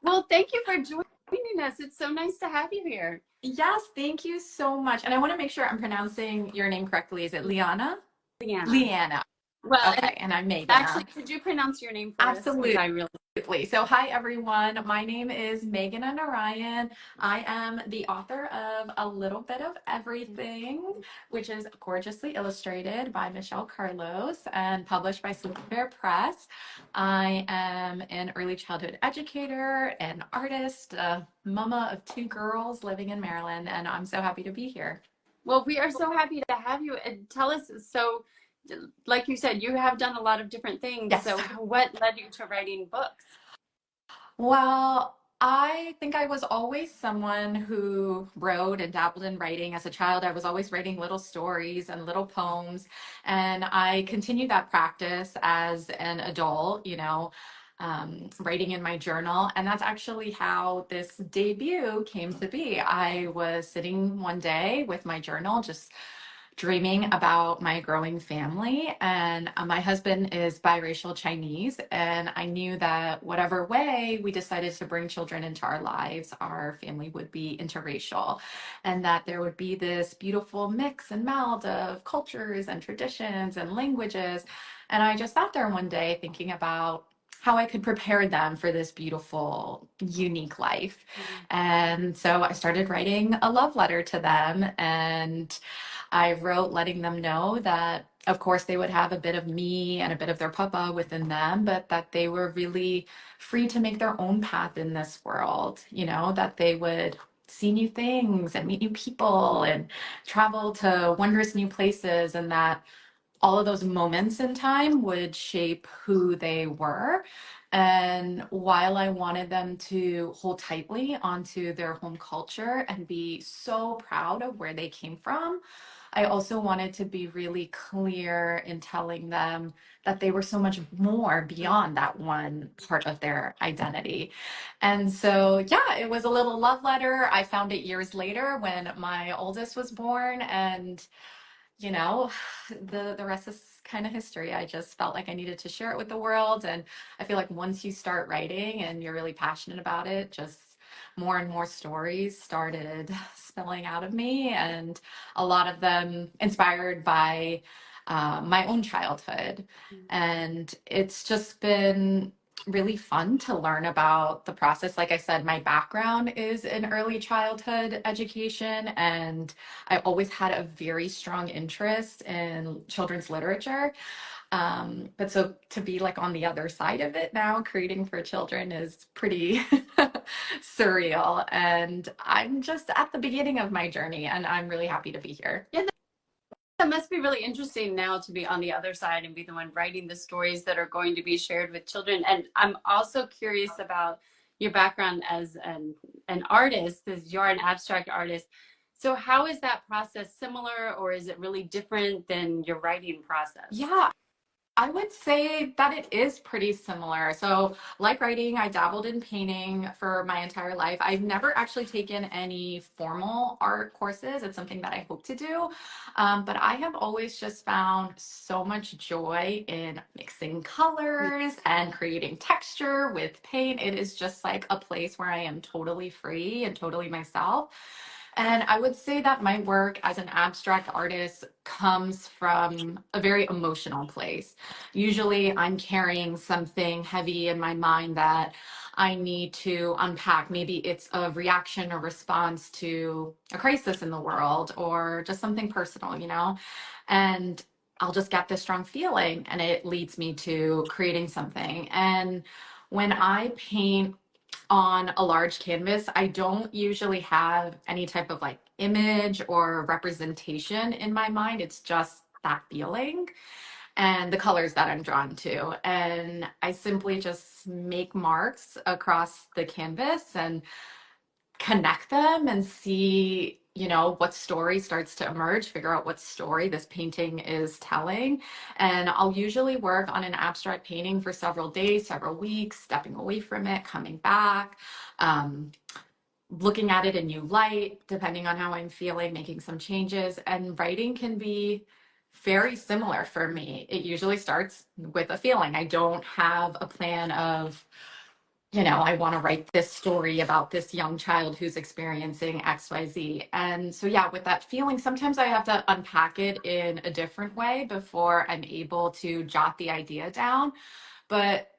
Well, thank you for joining us. It's so nice to have you here. Yes, thank you so much. And I want to make sure I'm pronouncing your name correctly. Is it Liana? Leanna. Leanna. Well, and Okay, and I'm actually, Meghana. could you pronounce your name for us? Because Absolutely. I really. So, hi everyone. My name is Meghana Narayan. I am the author of A Little Bit of Everything, which is gorgeously illustrated by Michelle Carlos and published by Sleeping Bear Press. I am an early childhood educator, an artist, a mama of two girls living in Maryland, and I'm so happy to be here. Well, we are so happy to have you. And tell us, so, like you said, you have done a lot of different things. Yes. So, what led you to writing books? Well, I think I was always someone who wrote and dabbled in writing. As a child, I was always writing little stories and little poems. And I continued that practice as an adult, writing in my journal. And that's actually how this debut came to be. I was sitting one day with my journal, just dreaming about my growing family. And my husband is biracial Chinese. And I knew that whatever way we decided to bring children into our lives, our family would be interracial. And that there would be this beautiful mix and meld of cultures and traditions and languages. And I just sat there one day thinking about how I could prepare them for this beautiful, unique life. And so I started writing a love letter to them. And I wrote letting them know that, of course, they would have a bit of me and a bit of their papa within them, but that they were really free to make their own path in this world, that they would see new things and meet new people and travel to wondrous new places, and that all of those moments in time would shape who they were. And while I wanted them to hold tightly onto their home culture and be so proud of where they came from, I also wanted to be really clear in telling them that they were so much more beyond that one part of their identity. And so, yeah, it was a little love letter. I found it years later when my oldest was born, and you know, the rest is kind of history. I just felt like I needed to share it with the world. And I feel like once you start writing and you're really passionate about it, just more and more stories started spilling out of me, and a lot of them inspired by my own childhood. And it's just been really fun to learn about the process. Like I said, my background is in early childhood education, and I always had a very strong interest in children's literature. But so to be like on the other side of it now, creating for children is pretty surreal. And I'm just at the beginning of my journey, and I'm really happy to be here. Yeah, that must be really interesting now to be on the other side and be the one writing the stories that are going to be shared with children. And I'm also curious about your background as an artist, because you're an abstract artist. So how is that process similar, or is it really different than your writing process? Yeah, I would say that it is pretty similar. So, like writing, I dabbled in painting for my entire life. I've never actually taken any formal art courses. It's something that I hope to do. But I have always just found so much joy in mixing colors and creating texture with paint. It is just like a place where I am totally free and totally myself. And I would say that my work as an abstract artist comes from a very emotional place. Usually I'm carrying something heavy in my mind that I need to unpack. Maybe it's a reaction or response to a crisis in the world, or just something personal. And I'll just get this strong feeling and it leads me to creating something. And when I paint on a large canvas, I don't usually have any type of like image or representation in my mind. It's just that feeling and the colors that I'm drawn to. And I simply just make marks across the canvas and connect them and see, what story starts to emerge, figure out what story this painting is telling. And I'll usually work on an abstract painting for several days, several weeks, stepping away from it, coming back, um, looking at it in new light, depending on how I'm feeling, making some changes. And writing can be very similar for me. It usually starts with a feeling. I don't have a plan of I want to write this story about this young child who's experiencing XYZ. And so, yeah, with that feeling, sometimes I have to unpack it in a different way before I'm able to jot the idea down. But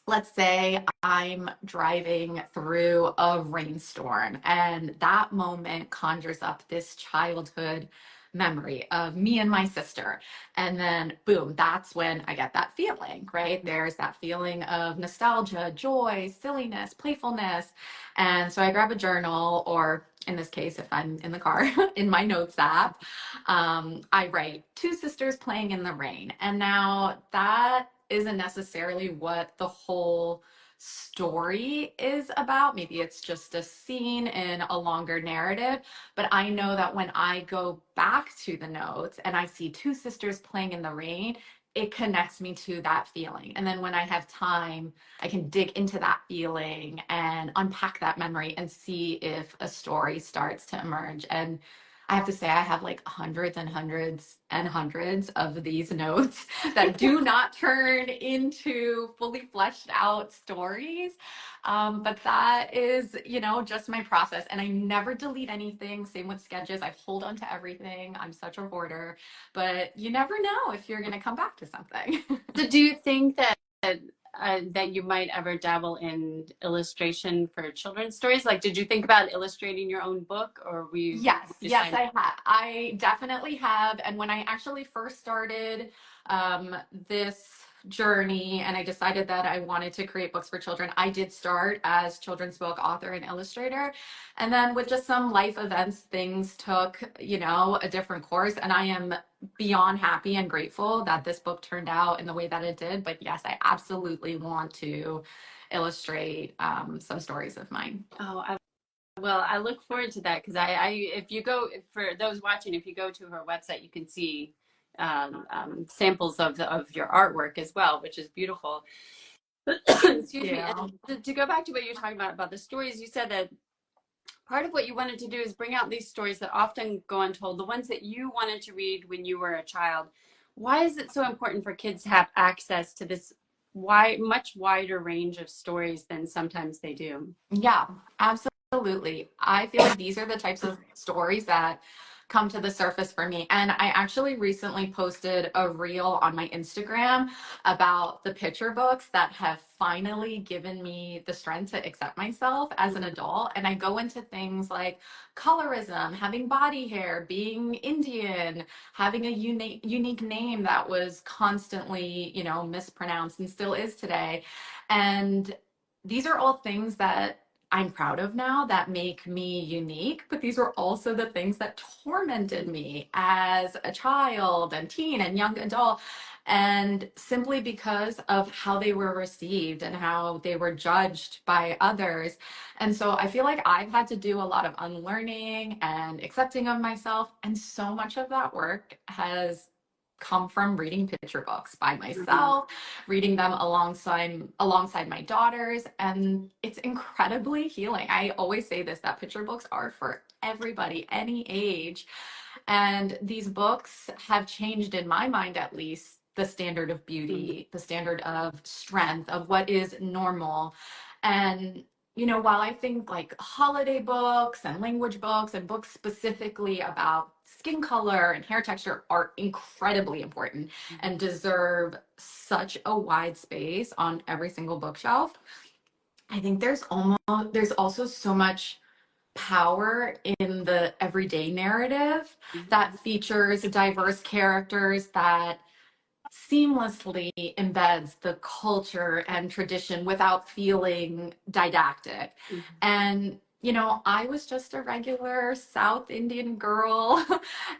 let's say I'm driving through a rainstorm and that moment conjures up this childhood memory of me and my sister. And then, boom, that's when I get that feeling, right? There's that feeling of nostalgia, joy, silliness, playfulness. And so I grab a journal, or in this case, if I'm in the car, in my notes app, I write two sisters playing in the rain. And now that isn't necessarily what the whole story is about. Maybe it's just a scene in a longer narrative. But I know that when I go back to the notes and I see two sisters playing in the rain, it connects me to that feeling. And then when I have time, I can dig into that feeling and unpack that memory and see if a story starts to emerge. And I have to say, I have like hundreds and hundreds and hundreds of these notes that do not turn into fully fleshed out stories. But that is, just my process. And I never delete anything. Same with sketches. I hold on to everything. I'm such a hoarder, but you never know if you're going to come back to something. So do you think that you might ever dabble in illustration for children's stories? Like, did you think about illustrating your own book, or were you Yes, deciding? I have. I definitely have. And when I actually first started this journey and I decided that I wanted to create books for children, I did start as children's book author and illustrator. And then with just some life events, things took, a different course. And I am beyond happy and grateful that this book turned out in the way that it did. But yes, I absolutely want to illustrate some stories of mine. Oh, well, I look forward to that because if you go, for those watching, if you go to her website, you can see samples of your artwork as well, which is beautiful. Excuse me. Yeah. And to go back to what you're talking about the stories, you said that part of what you wanted to do is bring out these stories that often go untold, the ones that you wanted to read when you were a child. Why is it so important for kids to have access to this much wider range of stories than sometimes they do? Yeah, absolutely. I feel like these are the types of stories that come to the surface for me. And I actually recently posted a reel on my Instagram about the picture books that have finally given me the strength to accept myself as an adult. And I go into things like colorism, having body hair, being Indian, having a unique name that was constantly, mispronounced and still is today. And these are all things that I'm proud of now that make me unique, but these were also the things that tormented me as a child and teen and young adult. And simply because of how they were received and how they were judged by others. And so I feel like I've had to do a lot of unlearning and accepting of myself. And so much of that work has come from reading picture books by Mhm. myself, reading them alongside my daughters, and it's incredibly healing. I always say this, that picture books are for everybody, any age. And these books have changed, in my mind at least, the standard of beauty, the standard of strength, of what is normal. And while I think like holiday books and language books and books specifically about skin color and hair texture are incredibly important and deserve such a wide space on every single bookshelf, I think there's also so much power in the everyday narrative Mhm. that features diverse characters, that seamlessly embeds the culture and tradition without feeling didactic. Mhm. And, I was just a regular South Indian girl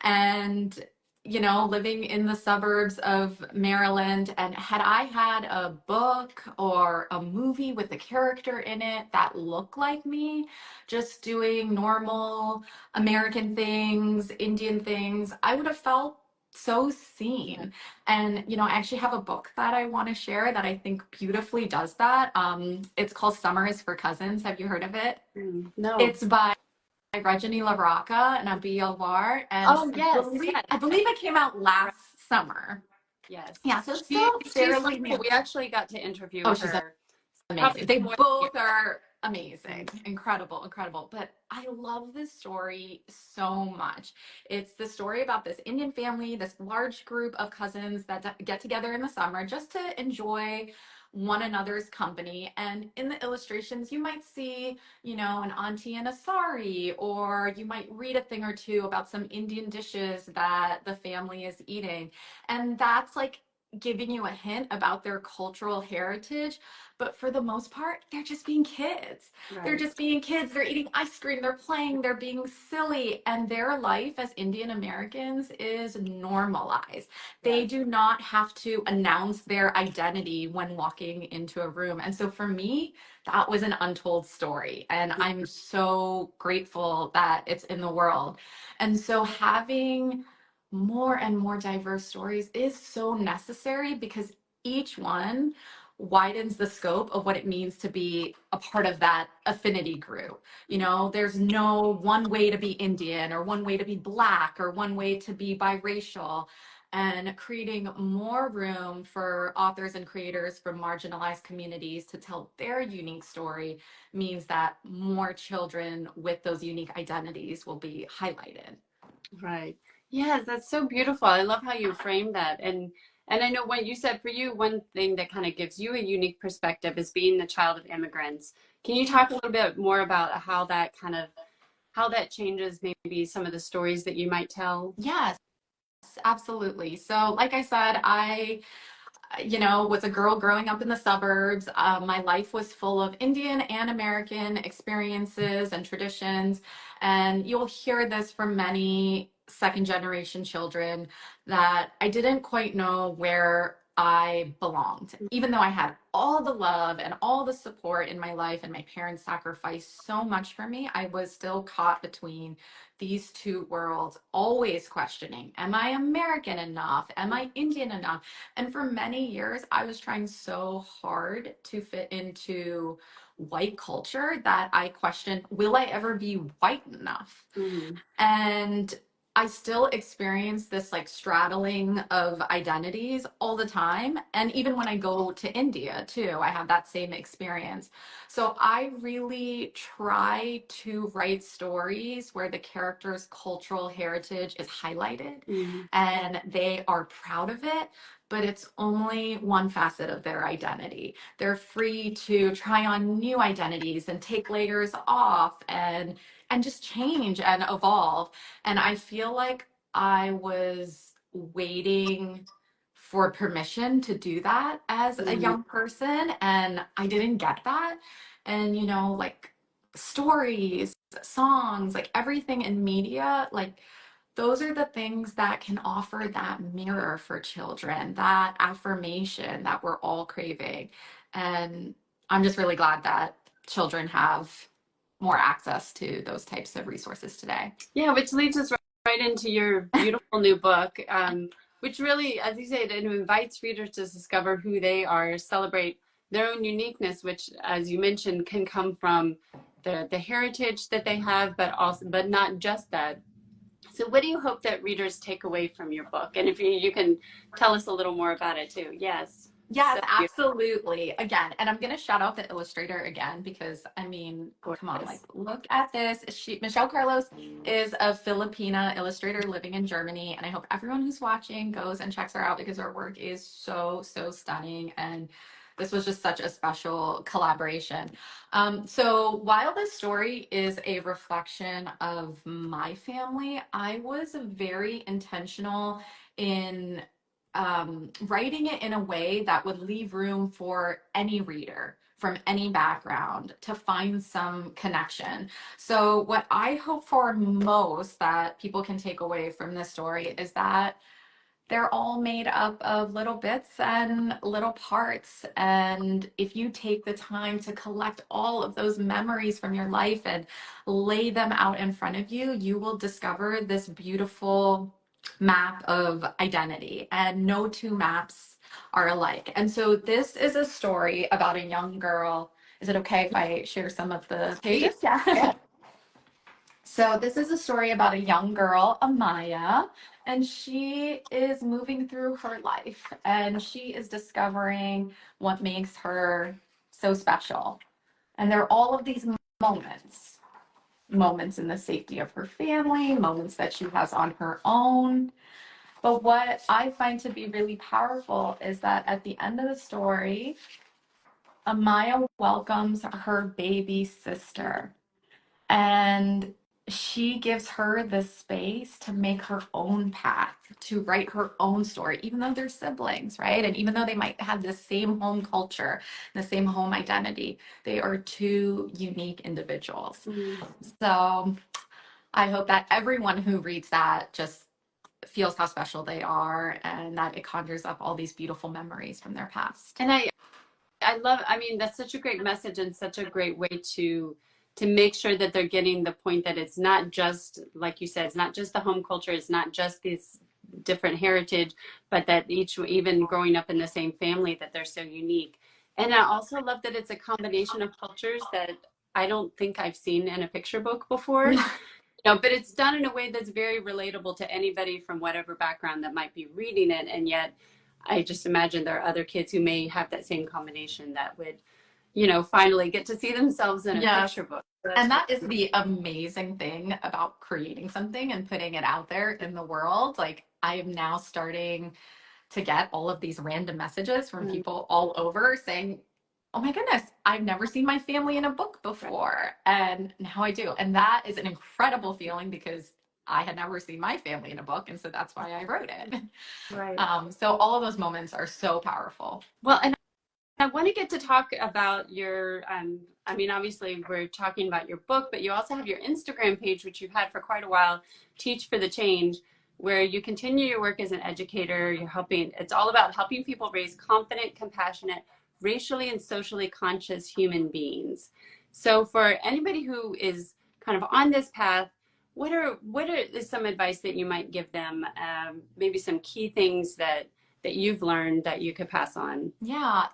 and, living in the suburbs of Maryland. And had I had a book or a movie with a character in it that looked like me, just doing normal American things, Indian things, I would have felt so Yeah. seen. And, I actually have a book that I want to share that I think beautifully does that. It's called Summer is for Cousins. Have you heard of it? No. It's by Rajani Laraka and Abia Lar, and Oh, I yes, believe yes. I believe it came out Right. last summer. Yes. Yeah, so it's still She's fairly wonderful. new. We actually got to Oh, interview she's her amazing. Probably They more. both are amazing, incredible, incredible. But I love this story so much. It's the story about this Indian family, this large group of cousins that get together in the summer just to enjoy one another's company. And in the illustrations, you might see, an auntie in a sari, or you might read a thing or two about some Indian dishes that the family is eating. And that's like giving you a hint about their cultural heritage, but for the most part, they're just being kids. They're Right. just being kids. They're eating ice cream, they're playing, they're being silly, and their life as Indian Americans is normalized. They Yes. do not have to announce their identity when walking into a room. And so for me, that was an untold story. And I'm so grateful that it's in the world. And so having more and more diverse stories is so necessary because each one widens the scope of what it means to be a part of that affinity group. There's no one way to be Indian or one way to be Black or one way to be biracial. And creating more room for authors and creators from marginalized communities to tell their unique story means that more children with those unique identities will be highlighted. Right. Yes, that's so beautiful. I love how you framed that. And I know what you said for you, one thing that kind of gives you a unique perspective is being the child of immigrants. Can you talk a little bit more about how that changes maybe some of the stories that you might tell? Yes, absolutely. So, like I said, I was a girl growing up in the suburbs. My life was full of Indian and American experiences and traditions. And you'll hear this from many second generation children that I didn't quite know where I belonged. Even though I had all the love and all the support in my life, and my parents sacrificed so much for me, I was still caught between these two worlds, always questioning, am I American enough? Am I Indian enough? And for many years, I was trying so hard to fit into white culture that I questioned, will I ever be white enough? Mhm. And I still experience this like straddling of identities all the time. And even when I go to India too, I have that same experience. So I really try to write stories where the character's cultural heritage is highlighted Mhm. and they are proud of it. But it's only one facet of their identity. They're free to try on new identities and take layers off and just change and evolve. And I feel like I was waiting for permission to do that as a Mhm. young person, and I didn't get that. And, like stories, songs, like everything in media, like those are the things that can offer that mirror for children, that affirmation that we're all craving. And I'm just really glad that children have more access to those types of resources today. Yeah, which leads us right into your beautiful new book, which really, as you say, it invites readers to discover who they are, celebrate their own uniqueness, which, as you mentioned, can come from the heritage that they have, but not just that. So, what do you hope that readers take away from your book? And if you can tell us a little more about it too. Yes, Yes, so absolutely. Again, and I'm going to shout out the illustrator again because I mean, come on, like gorgeous. look at this. Michelle Carlos is a Filipina illustrator living in Germany, and I hope everyone who's watching goes and checks her out because her work is so, so stunning, and this was just such a special collaboration. So while this story is a reflection of my family, I was very intentional in writing it in a way that would leave room for any reader from any background to find some connection. So, what I hope for most that people can take away from this story is that they're all made up of little bits and little parts. And if you take the time to collect all of those memories from your life and lay them out in front of you, you will discover this beautiful map of identity. And no two maps are alike. And so this is a story about a young girl. Is it okay if I share some of the Please. pages? Yeah. So this is a story about a young girl, Amaya, and she is moving through her life and she is discovering what makes her so special. And there are all of these moments, moments in the safety of her family, moments that she has on her own. But what I find to be really powerful is that at the end of the story, Amaya welcomes her baby sister, and she gives her the space to make her own path, to write her own story, even though they're siblings, right? And even though they might have the same home culture, the same home identity, they are two unique individuals. Mm. So I hope that everyone who reads that just feels how special they are and that it conjures up all these beautiful memories from their past. And I love, I mean, that's such a great message and such a great way to make sure that they're getting the point that it's not just, like you said, it's not just the home culture, it's not just this different heritage, but that each, even growing up in the same family, that they're so unique. And I also love that it's a combination of cultures that I don't think I've seen in a picture book before. You know, but it's done in a way that's very relatable to anybody from whatever background that might be reading it. And yet I just imagine there are other kids who may have that same combination that would, you know, finally get to see themselves in a Yes. picture book. And that is the amazing thing about creating something and putting it out there in the world. Like, I am now starting to get all of these random messages from people all over saying, oh my goodness, I've never seen my family in a book before. And now I do. And that is an incredible feeling because I had never seen my family in a book. And so that's why I wrote it. Right. So all of those moments are so powerful. Well, and I want to get to talk about your, I mean, obviously we're talking about your book, but you also have your Instagram page, which you've had for quite a while, Teach for the Change, where you continue your work as an educator. You're helping, it's all about helping people raise confident, compassionate, racially and socially conscious human beings. So for anybody who is kind of on this path, is some advice that you might give them? Maybe some key things that you've learned that you could pass on. Yeah.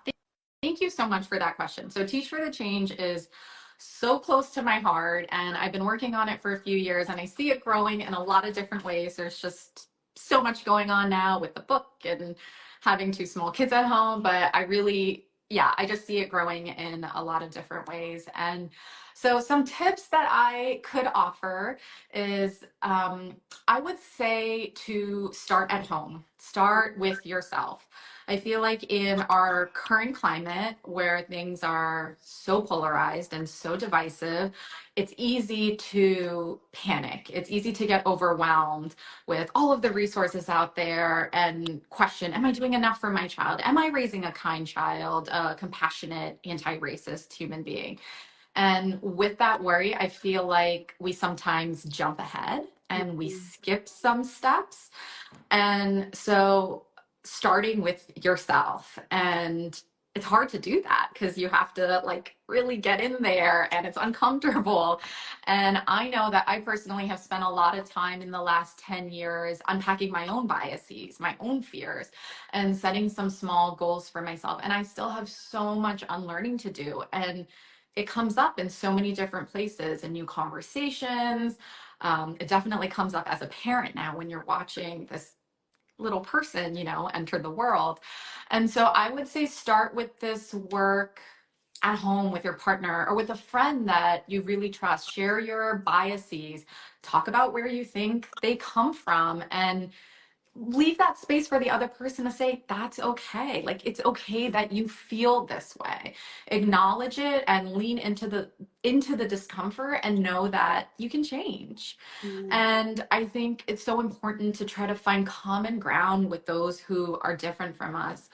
Thank you so much for that question. So Teach for the Change is so close to my heart, and I've been working on it for a few years, and I see it growing in a lot of different ways. There's just so much going on now with the book and having two small kids at home, but I really, yeah, I just see it growing in a lot of different ways. And so some tips that I could offer is I would say to start at home, start with yourself. I feel like in our current climate where things are so polarized and so divisive, it's easy to panic. It's easy to get overwhelmed with all of the resources out there and question, am I doing enough for my child? Am I raising a kind child, a compassionate, anti-racist human being? And with that worry, I feel like we sometimes jump ahead and we skip some steps. And so starting with yourself, and it's hard to do that because you have to like really get in there and it's uncomfortable. And I know that I personally have spent a lot of time in the last 10 years unpacking my own biases, my own fears, and setting some small goals for myself. And I still have so much unlearning to do. And it comes up in so many different places in new conversations. It definitely comes up as a parent now when you're watching this little person, you know, enter the world. And so I would say start with this work at home with your partner or with a friend that you really trust. Share your biases, talk about where you think they come from, and leave that space for the other person to say that's okay. Like, it's okay that you feel this way. Acknowledge it and lean into the discomfort and know that you can change. And I think it's so important to try to find common ground with those who are different from us.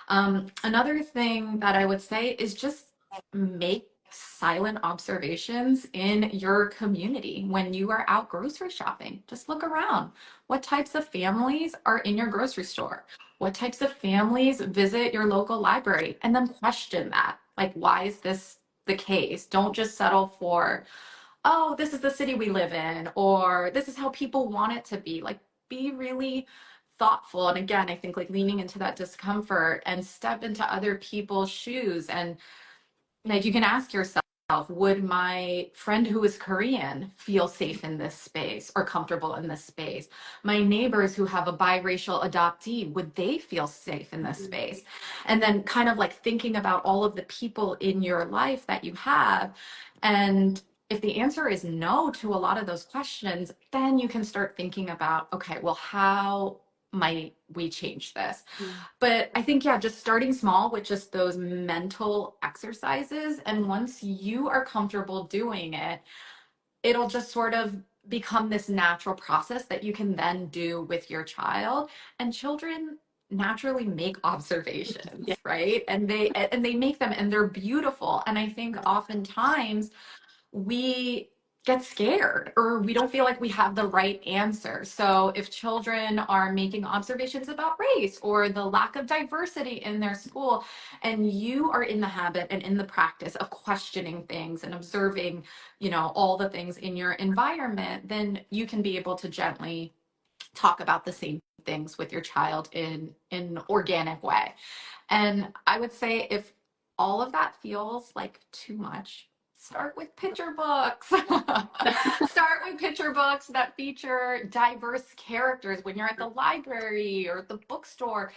Another thing that I would say is just make silent observations in your community when you are out grocery shopping. Just look around. What types of families are in your grocery store? What types of families visit your local library? And then question that. Like, why is this the case? Don't just settle for, oh, this is the city we live in, or this is how people want it to be. Like, be really thoughtful. And again, I think like leaning into that discomfort and step into other people's shoes. And like, you can ask yourself, myself, would my friend who is Korean feel safe in this space or comfortable in this space? My neighbors who have a biracial adoptee, would they feel safe in this space? And then kind of like thinking about all of the people in your life that you have. And if the answer is no to a lot of those questions, then you can start thinking about, okay, well, how might we change this? But I think, yeah, just starting small with just those mental exercises. And once you are comfortable doing it, it'll just sort of become this natural process that you can then do with your child. And children naturally make observations, Yeah. right? And they make them, and they're beautiful. And I think oftentimes we get scared or we don't feel like we have the right answer. So if children are making observations about race or the lack of diversity in their school, and you are in the habit and in the practice of questioning things and observing, all the things in your environment, then you can be able to gently talk about the same things with your child in an organic way. And I would say if all of that feels like too much, start with picture books. Start with picture books that feature diverse characters. When you're at the library or at the bookstore,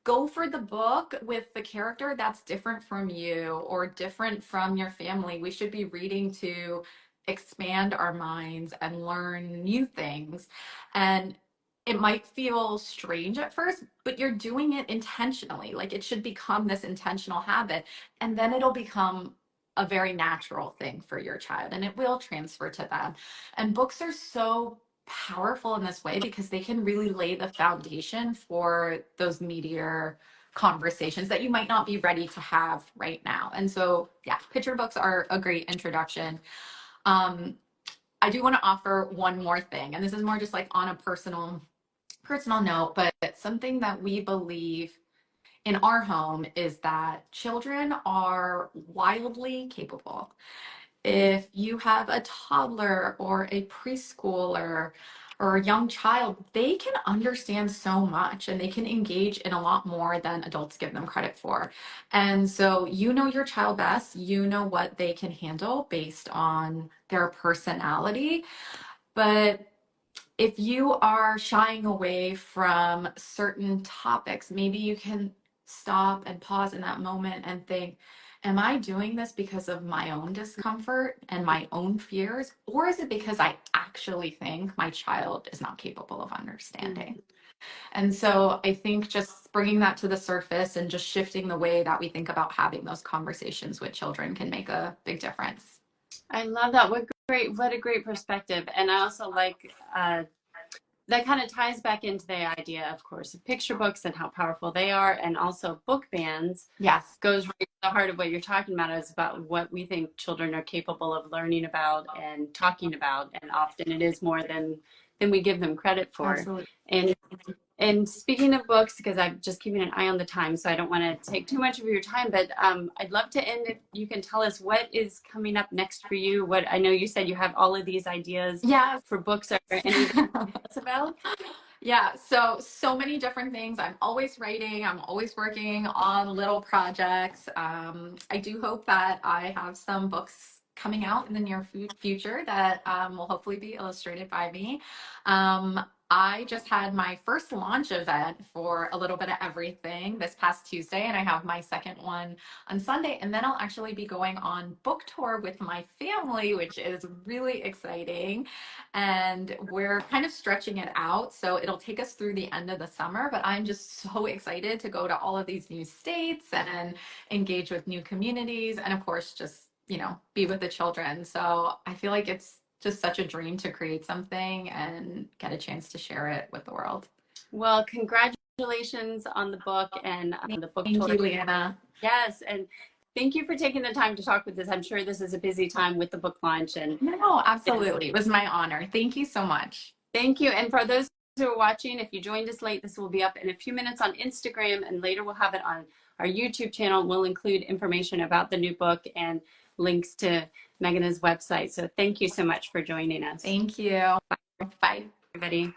go for the book with the character that's different from you or different from your family. We should be reading to expand our minds and learn new things. And it might feel strange at first, but you're doing it intentionally. Like it should become this intentional habit, and then it'll become a very natural thing for your child and it will transfer to them. And books are so powerful in this way because they can really lay the foundation for those meatier conversations that you might not be ready to have right now. And so, yeah, picture books are a great introduction. I do want to offer one more thing, and this is more just like on a personal note, but something that we believe in our home is that children are wildly capable. If you have a toddler or a preschooler or a young child, they can understand so much and they can engage in a lot more than adults give them credit for. And so you know your child best, you know what they can handle based on their personality. But if you are shying away from certain topics, maybe you can stop and pause in that moment and think, am I doing this because of my own discomfort and my own fears? Or is it because I actually think my child is not capable of understanding? And so I think just bringing that to the surface and just shifting the way that we think about having those conversations with children can make a big difference. I love that. What a great perspective. And I also like that kind of ties back into the idea, of course, of picture books and how powerful they are, and also book bans. Yes. Goes right to the heart of what you're talking about, is about what we think children are capable of learning about and talking about, and often it is more than we give them credit for. Absolutely. And speaking of books, because I'm just keeping an eye on the time, so I don't want to take too much of your time, but I'd love to end if you can tell us what is coming up next for you. What I know you said you have all of these ideas for books. Are there any that's about? Yeah, so many different things. I'm always writing, I'm always working on little projects. I do hope that I have some books coming out in the near future that will hopefully be illustrated by me. I just had my first launch event for A Little Bit of Everything this past Tuesday, and I have my second one on Sunday. And then I'll actually be going on book tour with my family, which is really exciting. And we're kind of stretching it out. So it'll take us through the end of the summer, but I'm just so excited to go to all of these new states and engage with new communities. And of course, just, be with the children. So I feel like it's just such a dream to create something and get a chance to share it with the world. Well, congratulations on the book and the book tour. Thank you, Leanna. Yes, and thank you for taking the time to talk with us. I'm sure this is a busy time with the book launch. And no, absolutely. It was my honor. Thank you so much. Thank you. And for those who are watching, if you joined us late, this will be up in a few minutes on Instagram, and later we'll have it on our YouTube channel. We'll include information about the new book and links to Meghana's website. So thank you so much for joining us. Thank you. Bye. Everybody.